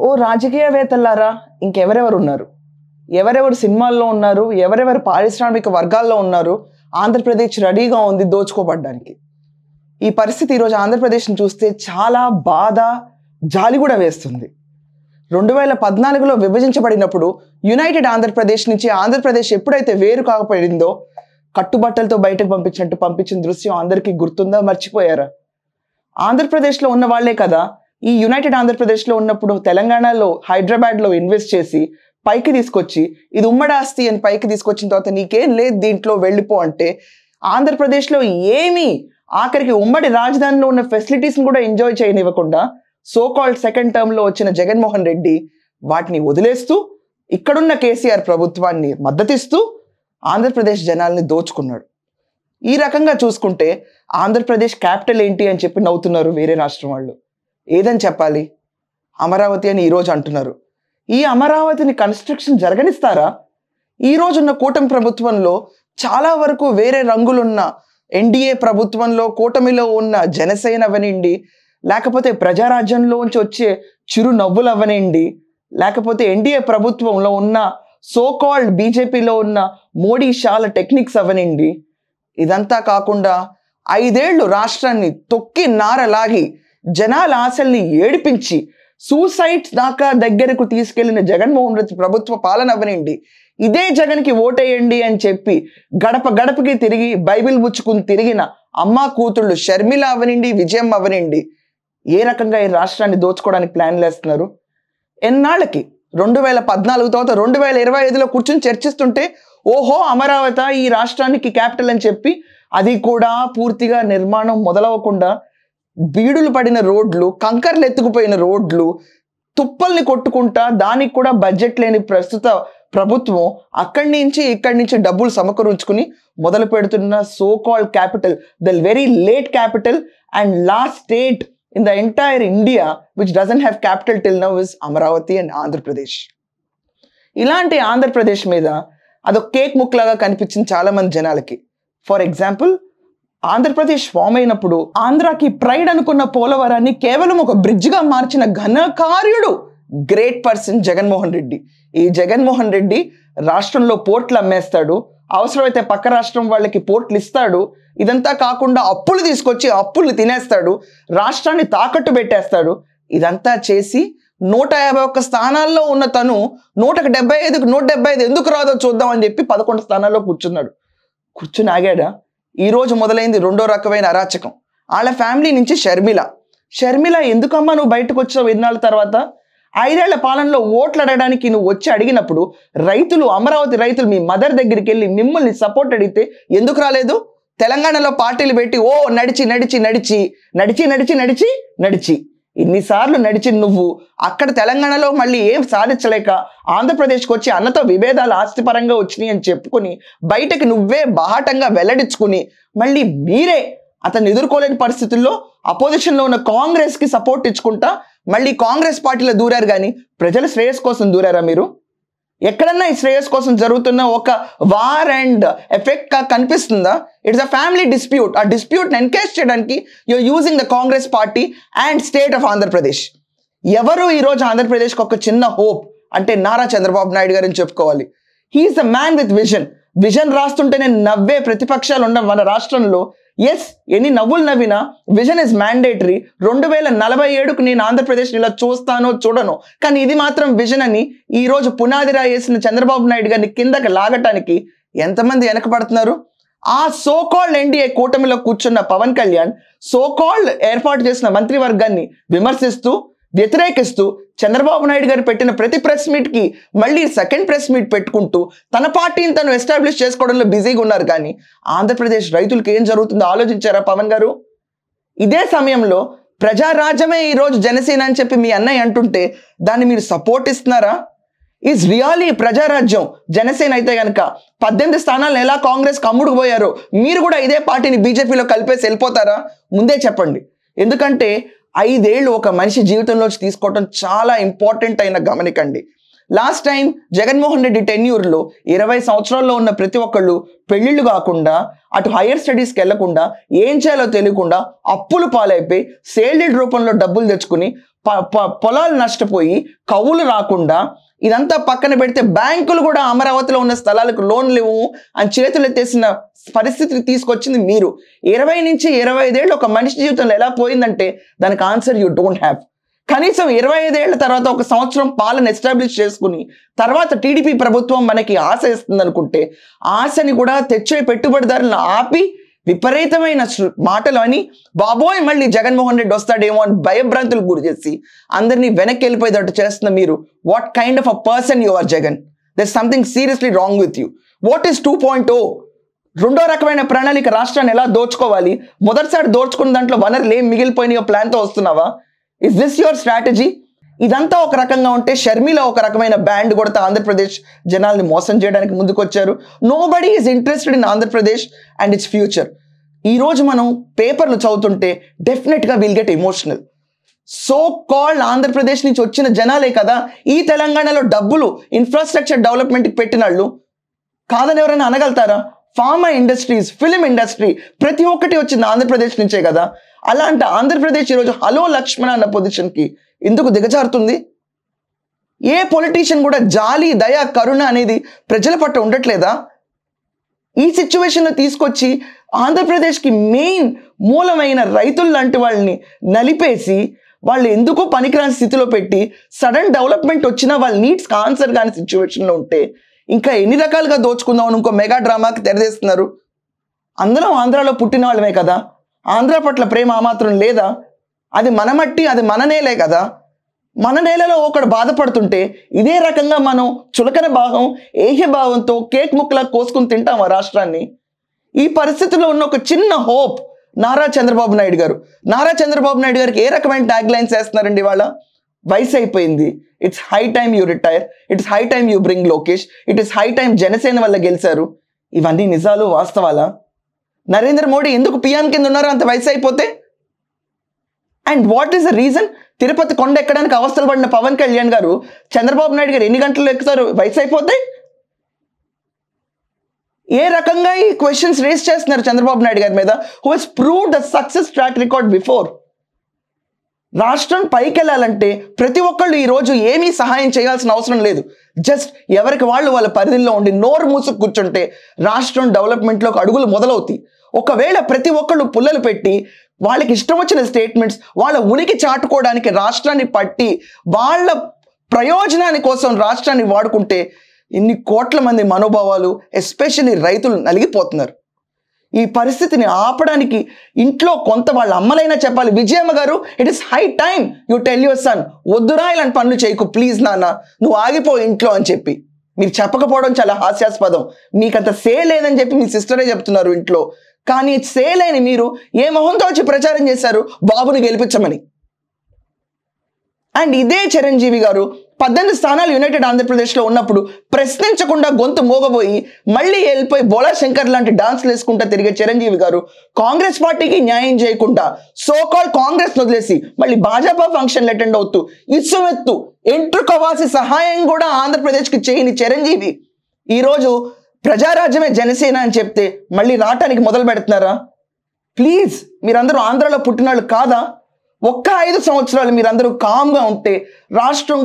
ఓ రాజకీయవేత్తలారా ఇంకెవరెవరు ఉన్నారు, ఎవరెవరు సినిమాల్లో ఉన్నారు, ఎవరెవరు పారిశ్రామిక వర్గాల్లో ఉన్నారు, ఆంధ్రప్రదేశ్ రెడీగా ఉంది దోచుకోబడ్డానికి. ఈ పరిస్థితి ఈరోజు ఆంధ్రప్రదేశ్ని చూస్తే చాలా బాధ, జాలి కూడా వేస్తుంది. 2014లో విభజించబడినప్పుడు యునైటెడ్ ఆంధ్రప్రదేశ్ నుంచి ఆంధ్రప్రదేశ్ ఎప్పుడైతే వేరు కాకపోయిందో కట్టుబట్టలతో బయటకు పంపించిన దృశ్యం అందరికీ గుర్తుందా, మర్చిపోయారా? ఆంధ్రప్రదేశ్లో ఉన్న వాళ్లే కదా ఈ యునైటెడ్ ఆంధ్రప్రదేశ్లో ఉన్నప్పుడు తెలంగాణలో హైదరాబాద్లో ఇన్వెస్ట్ చేసి పైకి తీసుకొచ్చి ఇది ఉమ్మడి ఆస్తి అని పైకి తీసుకొచ్చిన తర్వాత నీకేం లేదు దీంట్లో వెళ్ళిపో అంటే ఆంధ్రప్రదేశ్లో ఏమీ ఆఖరికి ఉమ్మడి రాజధానిలో ఉన్న ఫెసిలిటీస్ని కూడా ఎంజాయ్ చేయనివ్వకుండా సో కాల్డ్ సెకండ్ టర్మ్లో వచ్చిన జగన్మోహన్ రెడ్డి వాటిని వదిలేస్తూ ఇక్కడున్న కేసీఆర్ ప్రభుత్వాన్ని మద్దతిస్తూ ఆంధ్రప్రదేశ్ జనాల్ని దోచుకున్నాడు. ఈ రకంగా చూసుకుంటే ఆంధ్రప్రదేశ్ క్యాపిటల్ ఏంటి అని చెప్పి నవ్వుతున్నారు వేరే రాష్ట్రం వాళ్ళు. ఏదని చెప్పాలి? అమరావతి అని ఈరోజు అంటున్నారు. ఈ అమరావతిని కన్స్ట్రక్షన్ జరగనిస్తారా? ఈరోజున్న కూటమి ప్రభుత్వంలో చాలా వరకు వేరే రంగులున్న ఎన్డీఏ ప్రభుత్వంలో కూటమిలో ఉన్న జనసేన అవనండి, లేకపోతే ప్రజారాజ్యంలోంచి వచ్చే చిరు నవ్వులు అవనండి, లేకపోతే ఎన్డీఏ ప్రభుత్వంలో ఉన్న సో కాల్డ్ బీజేపీలో ఉన్న మోడీ షాల టెక్నిక్స్ అవనండి, ఇదంతా కాకుండా 5 ఏళ్ళు రాష్ట్రాన్ని తొక్కి నారలాగి జనాల ఆశల్ని ఏడిపించి సూసైడ్స్ దాకా దగ్గరకు తీసుకెళ్లిన జగన్మోహన్ రెడ్డి ప్రభుత్వ పాలన అవనండి, ఇదే జగన్కి ఓటేయండి అని చెప్పి గడప గడపకి తిరిగి బైబిల్ పుచ్చుకుని తిరిగిన అమ్మా కూతుళ్ళు షర్మిల అవనండి, విజయమ్మ అవనండి, ఏ రకంగా ఈ రాష్ట్రాన్ని దోచుకోవడానికి ప్లాన్లు వేస్తున్నారు? ఎన్నాళ్ళకి 2014 తర్వాత 2025లో కూర్చొని చర్చిస్తుంటే ఓహో అమరావతి ఈ రాష్ట్రానికి క్యాపిటల్ అని చెప్పి అది కూడా పూర్తిగా నిర్మాణం మొదలవ్వకుండా బీడులు పడిన రోడ్లు, కంకర్లు ఎత్తుకుపోయిన రోడ్లు, తుప్పల్ని కొట్టుకుంటా దానికి కూడా బడ్జెట్ లేని ప్రస్తుత ప్రభుత్వం అక్కడి నుంచి డబ్బులు సమకూర్చుకుని మొదలు పెడుతున్న so called capital, the very late capital and last state in the entire India which doesn't have capital till now is Amaravati and Andhra Pradesh. ఇలాంటి ఆంధ్రప్రదేశ్ మీద అదొక కేక్ ముక్కలాగా కనిపించింది చాలా మంది జనాలకి. ఫర్ ఎగ్జాంపుల్, ఆంధ్రప్రదేశ్ ఫామ్ అయినప్పుడు ఆంధ్రాకి ప్రైడ్ అనుకున్న పోలవరాన్ని కేవలం ఒక బ్రిడ్జ్గా మార్చిన ఘనకార్యుడు గ్రేట్ పర్సన్ జగన్మోహన్ రెడ్డి. ఈ జగన్మోహన్ రెడ్డి రాష్ట్రంలో పోర్ట్లు అమ్మేస్తాడు, అవసరమైతే పక్క రాష్ట్రం వాళ్ళకి పోర్ట్లు ఇస్తాడు, ఇదంతా కాకుండా అప్పులు తీసుకొచ్చి అప్పుల్ని తినేస్తాడు, రాష్ట్రాన్ని తాకట్టు పెట్టేస్తాడు. ఇదంతా చేసి 151 స్థానాల్లో ఉన్న తను 175కు 175 ఎందుకు రాదో చూద్దాం అని చెప్పి 11 స్థానాల్లో కూర్చుని ఆగాడా? ఈరోజు మొదలైంది రెండో రకమైన అరాచకం. వాళ్ళ ఫ్యామిలీ నుంచి షర్మిల ఎందుకమ్మా నువ్వు బయటకు వచ్చావు ఇన్నాళ్ళ తర్వాత? 5 ఏళ్ల పాలనలో ఓట్లు అడగడానికి నువ్వు వచ్చి అడిగినప్పుడు రైతులు, అమరావతి రైతులు మీ మదర్ దగ్గరికి వెళ్ళి మిమ్మల్ని సపోర్ట్ అడిగితే ఎందుకు రాలేదు? తెలంగాణలో పార్టీలు పెట్టి ఓ నడిచి ఇన్నిసార్లు నడిచి నువ్వు అక్కడ తెలంగాణలో మళ్ళీ ఏం సాధించలేక ఆంధ్రప్రదేశ్కి వచ్చి అన్నతో విభేదాలు ఆస్తిపరంగా వచ్చినాయి అని చెప్పుకుని బయటకు నువ్వే బాహాటంగా వెల్లడించుకుని మళ్ళీ మీరే అతన్ని ఎదుర్కోలేని పరిస్థితుల్లో అపోజిషన్లో ఉన్న కాంగ్రెస్కి సపోర్ట్ ఇచ్చుకుంటా మళ్ళీ కాంగ్రెస్ పార్టీలో దూరారు, కానీ ప్రజల శ్రేయస్ కోసం దూరారా మీరు? ఎక్కడన్నా ఈ శ్రేయస్ కోసం జరుగుతున్న ఒక వార్ అండ్ ఎఫెక్ట్ కనిపిస్తుందా? It's a family dispute. ఆ డిస్ప్యూట్ని ఎన్కేజ్ చేయడానికి you're using the Congress party and state of Andhra Pradesh. ఎవరు ఈరోజు ఆంధ్రప్రదేశ్కి ఒక చిన్న హోప్ అంటే నారా చంద్రబాబు నాయుడు గారిని చెప్పుకోవాలి. He's the man with vision రాస్తుంటేనే నవ్వే ప్రతిపక్షాలు ఉన్న మన రాష్ట్రంలో ఎస్ ఎన్ని నవ్వులు నవ్వినా విజన్ ఇస్ మ్యాండేటరీ. 2047కు నేను ఆంధ్రప్రదేశ్ ఇలా చూస్తానో చూడను, కానీ ఇది మాత్రం విజన్ అని ఈరోజు పునాదిరా వేసిన చంద్రబాబు నాయుడు గారిని కిందకి లాగటానికి ఎంతమంది వెనకబడుతున్నారు? ఆ సో కాల్డ్ ఎన్డీఏ కూటమిలో కూర్చున్న పవన్ కళ్యాణ్ సో కాల్డ్ ఏర్పాటు చేసిన మంత్రివర్గాన్ని విమర్శిస్తూ వ్యతిరేకిస్తూ చంద్రబాబు నాయుడు గారు పెట్టిన ప్రతి ప్రెస్ మీట్కి మళ్ళీ సెకండ్ ప్రెస్ మీట్ పెట్టుకుంటూ తన పార్టీని తను ఎస్టాబ్లిష్ చేసుకోవడంలో బిజీగా ఉన్నారు. కానీ ఆంధ్రప్రదేశ్ రైతులకు ఏం జరుగుతుందో ఆలోచించారా పవన్ గారు? ఇదే సమయంలో ప్రజారాజ్యమే ఈరోజు జనసేన అని చెప్పి మీ అన్నయ్య అంటుంటే దాన్ని మీరు సపోర్ట్ ఇస్తున్నారా? ఈజ్ రియలీ ప్రజారాజ్యం జనసేన అయితే కనుక 18 స్థానాలను ఎలా కాంగ్రెస్కి అమ్ముడుకు పోయారో మీరు కూడా ఇదే పార్టీని బీజేపీలో కలిపేసి వెళ్ళిపోతారా? ముందే చెప్పండి. ఎందుకంటే 5 ఏళ్ళు ఒక మనిషి జీవితంలోంచి తీసుకోవటం చాలా ఇంపార్టెంట్ అయిన గమనికండి. లాస్ట్ టైం జగన్మోహన్ రెడ్డి టెన్యూర్లో 20 సంవత్సరాల్లో ఉన్న ప్రతి ఒక్కళ్ళు పెళ్లిళ్ళు కాకుండా అటు హైయర్ స్టడీస్కి వెళ్లకుండా ఏం చేయాలో తెలియకుండా అప్పులు పాలైపోయి సేల్డ్ రూపంలో డబ్బులు తెచ్చుకుని పొలాలు నష్టపోయి కవులు రాకుండా ఇదంతా పక్కన పెడితే బ్యాంకులు కూడా అమరావతిలో ఉన్న స్థలాలకు లోన్లు ఇవ్వు అని చేతులు ఎత్తేసిన పరిస్థితిని తీసుకొచ్చింది మీరు. 20 నుంచి 25 ఏళ్ళు ఒక మనిషి జీవితంలో ఎలా పోయిందంటే దానికి ఆన్సర్ యూ డోంట్ హ్యావ్. కనీసం 25 ఏళ్ల తర్వాత ఒక సంవత్సరం పాలన ఎస్టాబ్లిష్ చేసుకుని తర్వాత టీడీపీ ప్రభుత్వం మనకి ఆశ ఇస్తుంది అనుకుంటే ఆశని కూడా తెచ్చే పెట్టుబడిదారులను ఆపి విపరీతమైన మాటలు అని బాబోయ్ మళ్ళీ జగన్మోహన్ రెడ్డి వస్తాడేమో అని భయభ్రాంతులకు గురి చేసి అందరినీ వెనక్కి వెళ్ళిపోయేటట్టు చేస్తున్న మీరు what kind of a person you are Jagan? There something seriously wrong with you. What is 2.0? రెండో రకమైన ప్రణాళిక రాష్ట్రాన్ని ఎలా దోచుకోవాలి, మొదటిసారి దోచుకున్న దాంట్లో వనరులు ఏం మిగిలిపోయినాయో ప్లాన్తో వస్తున్నావా? Is this your strategy? ఇదంతా ఒక రకంగా ఉంటే షర్మిల ఒక రకమైన బ్యాండ్ కొడితే ఆంధ్రప్రదేశ్ జనాల్ని మోసం చేయడానికి ముందుకు వచ్చారు. Nobody is interested in Andhra Pradesh and it's future. ఈరోజు మనం పేపర్లు చదువుతుంటే డెఫినెట్గా will get emotional. So called Andhra Pradesh నుంచి వచ్చిన జనాలే కదా ఈ తెలంగాణలో డబ్బులు ఇన్ఫ్రాస్ట్రక్చర్ డెవలప్మెంట్కి పెట్టిన వాళ్ళు. కాదని ఎవరైనా అనగలుగుతారా? ఫార్మా ఇండస్ట్రీస్, ఫిలిం ఇండస్ట్రీ ప్రతి ఒక్కటి వచ్చింది ఆంధ్రప్రదేశ్ నుంచే కదా. అలాంటి ఆంధ్రప్రదేశ్ ఈరోజు హలో లక్ష్మణ అన్న పొజిషన్కి ఎందుకు దిగజారుతుంది? ఏ పొలిటీషియన్ కూడా జాలి, దయ, కరుణ అనేది ప్రజల పట్ల ఉండట్లేదా? ఈ సిచ్యువేషన్లో తీసుకొచ్చి ఆంధ్రప్రదేశ్కి మెయిన్ మూలమైన రైతులు లాంటి వాళ్ళని నలిపేసి వాళ్ళు ఎందుకో పనికిరాని స్థితిలో పెట్టి సడన్ డెవలప్మెంట్ వచ్చినా వాళ్ళ నీడ్స్కి ఆన్సర్ కాని సిచ్యువేషన్లో ఉంటే ఇంకా ఎన్ని రకాలుగా దోచుకుందామని ఇంకో మెగా డ్రామాకి తెరదేస్తున్నారు. అందరం ఆంధ్రాలో పుట్టిన వాళ్ళమే కదా, ఆంధ్ర పట్ల ప్రేమ ఆ మాత్రం లేదా? అది మన మట్టి, అది మన నేలే కదా. మన నేలలో ఒకడు బాధపడుతుంటే ఇదే రకంగా మనం చులకన భావం, ఏహ్య భావంతో కేక్ ముక్కలా కోసుకుని తింటాం ఆ రాష్ట్రాన్ని. ఈ పరిస్థితుల్లో ఉన్న ఒక చిన్న హోప్ నారా చంద్రబాబు నాయుడు గారు. నారా చంద్రబాబు నాయుడు గారికి ఏ రకమైన ట్యాగ్ లైన్స్ వేస్తున్నారండి ఇవాళ? వయసు అయిపోయింది, it's high time you retire, it's high time you bring Lokesh, it is high time Janasena వల్ల గెలిచారు. ఇవన్నీ నిజాలు, వాస్తవాలా? నరేంద్ర మోడీ ఎందుకు పిఎం కింద ఉన్నారో అంత వయసు అయిపోతే? And what is the reason? Tirupati కొండ ఎక్కడానికి అవస్థలు పడిన పవన్ కళ్యాణ్ గారు చంద్రబాబు నాయుడు గారు ఎన్ని గంటలు ఎక్కుతారు వయసు అయిపోతే? ఏ రకంగా ఈ క్వశ్చన్స్ రేస్ చేస్తున్నారు చంద్రబాబు నాయుడు గారి మీద, who has proved the success track record before. రాష్ట్రం పైకి వెళ్ళాలంటే ప్రతి ఒక్కళ్ళు ఈరోజు ఏమీ సహాయం చేయాల్సిన అవసరం లేదు. జస్ట్ ఎవరికి వాళ్ళు వాళ్ళ పరిధిలో ఉండి నోరు మూసుకు కూర్చుంటే రాష్ట్రం డెవలప్మెంట్లోకి అడుగులు మొదలవుతాయి. ఒకవేళ ప్రతి ఒక్కళ్ళు పుల్లలు పెట్టి వాళ్ళకి ఇష్టం వచ్చిన స్టేట్మెంట్స్, వాళ్ళ ఉనికి చాటుకోవడానికి రాష్ట్రాన్ని పట్టి వాళ్ళ ప్రయోజనాని కోసం రాష్ట్రాన్ని వాడుకుంటే ఇన్ని కోట్ల మంది మనోభావాలు, ఎస్పెషల్లీ రైతులు నలిగిపోతున్నారు. ఈ పరిస్థితిని ఆపడానికి ఇంట్లో కొంత వాళ్ళ అమ్మలైనా చెప్పాలి. విజయమ్మ గారు, it is high time you tell your son, వద్దురా ఇలాంటి పనులు చేయకు ప్లీజ్ నాన్న, నువ్వు ఆగిపో ఇంట్లో అని చెప్పి. మీరు చెప్పకపోవడం చాలా హాస్యాస్పదం. మీకంత సేల్ లేదని చెప్పి మీ సిస్టరే చెప్తున్నారు ఇంట్లో. కానీ సేల్ అయిన మీరు ఏ మొహంతో వచ్చి ప్రచారం చేశారు బాబుని గెలిపించమని. అండ్ ఇదే చిరంజీవి గారు 18 స్థానాలు యునైటెడ్ ఆంధ్రప్రదేశ్లో ఉన్నప్పుడు ప్రశ్నించకుండా గొంతు మోగబోయి మళ్ళీ వెళ్ళిపోయి బోలా శంకర్ లాంటి డాన్స్లు వేసుకుంటా తిరిగే చిరంజీవి గారు కాంగ్రెస్ పార్టీకి న్యాయం చేయకుండా సోకాల్ కాంగ్రెస్ వదిలేసి మళ్ళీ భాజపా ఫంక్షన్లు అటెండ్ అవుతూ ఇసుమెత్తు ఎంట్రుకవాసి సహాయం కూడా ఆంధ్రప్రదేశ్కి చేయని చిరంజీవి ఈరోజు ప్రజారాజ్యమే జనసేన అని చెప్తే మళ్ళీ రావటానికి మొదలు పెడుతున్నారా? ప్లీజ్, మీరందరూ ఆంధ్రలో పుట్టినాళ్ళు కాదా? ఒక్క 5 సంవత్సరాలు మీరందరూ కామ్గా ఉంటే రాష్ట్రం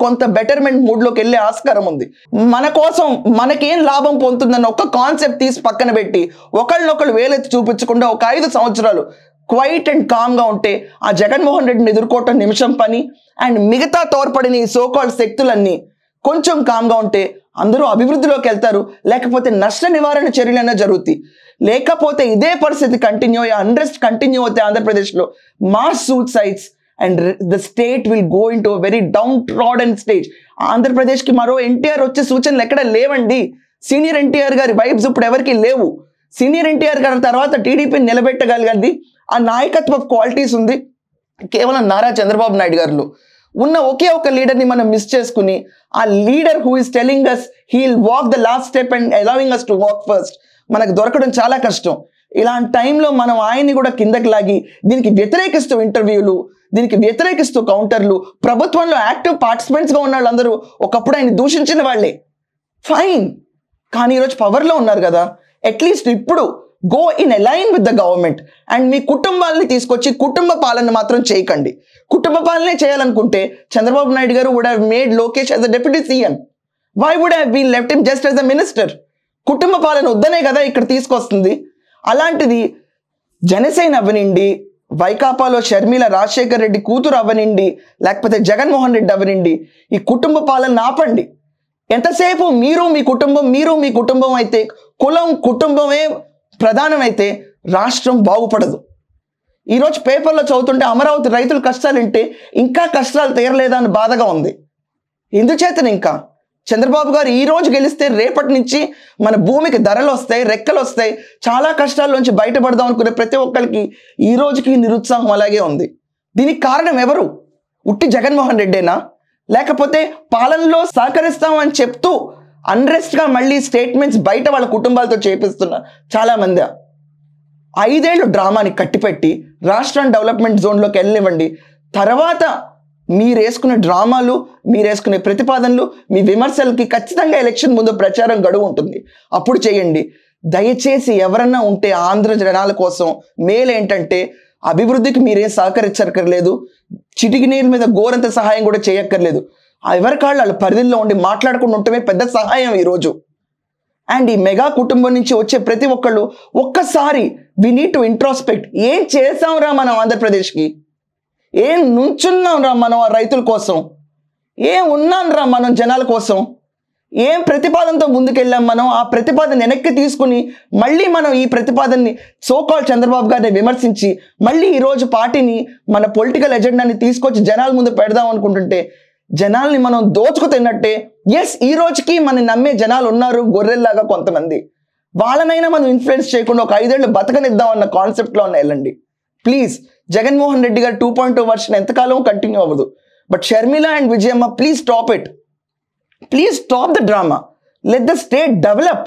కొంత బెటర్మెంట్ మూడ్లోకి వెళ్ళే ఆస్కారం ఉంది. మన కోసం మనకేం లాభం పొందుతుందన్న ఒక్క కాన్సెప్ట్ తీసి పక్కన పెట్టి ఒకళ్ళనొకళ్ళు వేలెత్తి చూపించకుండా ఒక 5 సంవత్సరాలు క్వైట్ అండ్ కామ్గా ఉంటే ఆ జగన్మోహన్ రెడ్డిని ఎదుర్కోవటం నిమిషం పని. అండ్ మిగతా తోడ్పడిన ఈ సోకాల్ శక్తులన్నీ కొంచెం కామ్గా ఉంటే అందరూ అభివృద్ధిలోకి వెళ్తారు, లేకపోతే నష్ట నివారణ చర్యలైనా జరుగుతాయి. లేకపోతే ఇదే పరిస్థితి కంటిన్యూ అయ్యే, అన్రెస్ట్ కంటిన్యూ అవుతాయి ఆంధ్రప్రదేశ్లో. Mass suicides and the state will go in to very down trodden stage. ఆంధ్రప్రదేశ్కి మరో ఎన్టీఆర్ వచ్చే సూచనలు ఎక్కడ లేవండి. సీనియర్ ఎన్టీఆర్ గారి వైబ్స్ ఇప్పుడు ఎవరికి లేవు. సీనియర్ ఎన్టీఆర్ గారి తర్వాత టీడీపీని నిలబెట్టగలిగింది ఆ నాయకత్వ క్వాలిటీస్ ఉంది కేవలం నారా చంద్రబాబు నాయుడు గారిలో. ఉన్న ఒకే ఒక లీడర్ని మనం మిస్ చేసుకుని ఆ leader who is telling us he will walk the last step and allowing us to walk first మనకు దొరకడం చాలా కష్టం. ఇలాంటి టైంలో మనం ఆయన్ని కూడా కిందకి లాగి దీనికి వ్యతిరేకిస్తూ ఇంటర్వ్యూలు, దీనికి వ్యతిరేకిస్తూ కౌంటర్లు, ప్రభుత్వంలో యాక్టివ్ పార్టిసిపెంట్స్గా ఉన్న వాళ్ళందరూ ఒకప్పుడు ఆయన దూషించిన వాళ్ళే. ఫైన్, కానీ ఈరోజు పవర్లో ఉన్నారు కదా, అట్లీస్ట్ ఇప్పుడు go in align with the government and మీ కుటుంబాలని తీసుకొచ్చి కుటుంబ పాలన మాత్రం చేయకండి. కుటుంబ పాలనే చేయాలనుకుంటే చంద్రబాబు నాయుడు గారు would have made Lokesh as a deputy CM. Why would have been left him just as a minister? కుటుంబ పాలన వద్దనే కదా ఇక్కడ తీసుకొస్తుంది. అలాంటిది జనసేన అవ్వనిండి, వైకాపాలో షర్మిల రాజశేఖర్ రెడ్డి కూతురు అవ్వనిండి, లేకపోతే జగన్మోహన్ రెడ్డి అవ్వనిండి, ఈ కుటుంబ పాలన ఆపండి. ఎంతసేపు మీరు మీ కుటుంబం అయితే, కులం కుటుంబమే ప్రధానమైతే రాష్ట్రం బాగుపడదు. ఈరోజు పేపర్లో చదువుతుంటే అమరావతి రైతుల కష్టాలంటే ఇంకా కష్టాలు తీరలేదా అని బాధగా ఉంది. ఎందుచేతన ఇంకా చంద్రబాబు గారు ఈ రోజు గెలిస్తే రేపటి నుంచి మన భూమికి ధరలు వస్తాయి, రెక్కలు వస్తాయి, చాలా కష్టాల్లోంచి బయటపడదాం అనుకునే ప్రతి ఒక్కరికి ఈ రోజుకి నిరుత్సాహం అలాగే ఉంది. దీనికి కారణం ఎవరు? ఉట్టి జగన్మోహన్ రెడ్డేనా? లేకపోతే పాలనలో సహకరిస్తామని చెప్తూ అన్రెస్ట్గా మళ్ళీ స్టేట్మెంట్స్ బయట వాళ్ళ కుటుంబాలతో చేపిస్తున్న చాలామంది 5 ఏళ్ళు డ్రామాని కట్టిపెట్టి రాష్ట్రం డెవలప్మెంట్ జోన్లోకి వెళ్ళనివ్వండి. తర్వాత మీరు వేసుకునే డ్రామాలు, మీరు వేసుకునే ప్రతిపాదనలు, మీ విమర్శలకి ఖచ్చితంగా ఎలక్షన్ ముందు ప్రచారం గడువు ఉంటుంది, అప్పుడు చేయండి. దయచేసి ఎవరన్నా ఉంటే ఆంధ్ర జనాల కోసం మేలు ఏంటంటే అభివృద్ధికి మీరేం సహకరించక్కర్లేదు, చిటికి నీళ్ళ మీద గోరంత సహాయం కూడా చేయక్కర్లేదు. ఎవరి కాళ్ళు వాళ్ళ పరిధిలో ఉండి మాట్లాడుకుంటూ ఉండటమే పెద్ద సహాయం ఈరోజు. అండ్ ఈ మెగా కుటుంబం నుంచి వచ్చే ప్రతి ఒక్కళ్ళు ఒక్కసారి వి నీడ్ టు ఇంట్రోస్పెక్ట్. ఏం చేసాంరా మనం ఆంధ్రప్రదేశ్కి? ఏం నుంచున్నాం రా మనం రైతుల కోసం? ఏం ఉన్నాం రా మనం జనాల కోసం? ఏం ప్రతిపాదనతో ముందుకెళ్ళాం మనం? ఆ ప్రతిపాదన వెనక్కి తీసుకుని మళ్ళీ మనం ఈ ప్రతిపాదనని సోకాల్ చంద్రబాబు గారిని విమర్శించి మళ్ళీ ఈరోజు పార్టీని, మన పొలిటికల్ ఎజెండాని తీసుకొచ్చి జనాల ముందు పెడదాం అనుకుంటుంటే జనాల్ని మనం దోచుకు తిన్నట్టే. ఎస్, ఈ రోజుకి మనం నమ్మే జనాలు ఉన్నారు గొర్రెల్లాగా కొంతమంది. వాళ్ళనైనా మనం ఇన్ఫ్లుయెన్స్ చేయకుండా ఒక 5 ఏళ్ళు బతకనిద్దాం అన్న కాన్సెప్ట్లో ఉన్న వెళ్ళండి ప్లీజ్. జగన్మోహన్ రెడ్డి గారు 2.0 వర్షన్ ఎంతకాలం కంటిన్యూ అవ్వదు. But Sharmila and Vijayamma, please stop it. Please stop the drama. Let the state develop.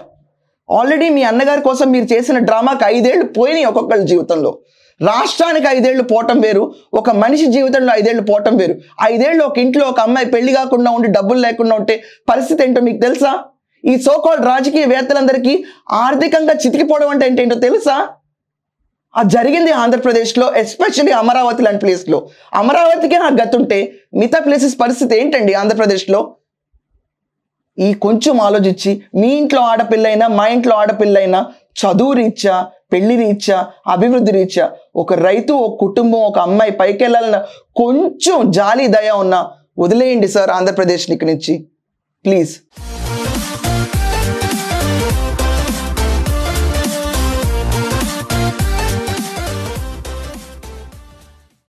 Already మీ అన్నగారి కోసం మీరు చేసిన డ్రామాకి 5 ఏళ్ళు పోయినాయి ఒక్కొక్కరి జీవితంలో. రాష్ట్రానికి 5 ఏళ్ళు పోవటం వేరు, ఒక మనిషి జీవితంలో 5 ఏళ్ళు పోవటం వేరు. 5 ఏళ్ళు ఒక ఇంట్లో ఒక అమ్మాయి పెళ్లి కాకుండా ఉండి డబ్బులు లేకుండా ఉంటే పరిస్థితి ఏంటో మీకు తెలుసా? ఈ సోకాల్డ్ రాజకీయవేత్తలందరికీ ఆర్థికంగా చితికిపోవడం అంటే ఏంటో తెలుసా? అది జరిగింది ఆంధ్రప్రదేశ్లో, ఎస్పెషల్లీ అమరావతి లాంటి ప్లేస్లో. అమరావతికే ఆ గతుంటే మిగతా ప్లేసెస్ పరిస్థితి ఏంటండి ఆంధ్రప్రదేశ్లో? ఈ కొంచెం ఆలోచించి మీ ఇంట్లో ఆడపిల్లైనా మా ఇంట్లో ఆడపిల్లైనా చదువు రీత్యా, పెళ్లి రీత్యా, అభివృద్ధి రీత్యా ఒక రైతు, ఒక కుటుంబం, ఒక అమ్మాయి పైకి వెళ్ళాలన్న కొంచెం జాలి దయ ఉన్నా వదిలేయండి సార్ ఆంధ్రప్రదేశ్ని ఇక్కడి నుంచి ప్లీజ్.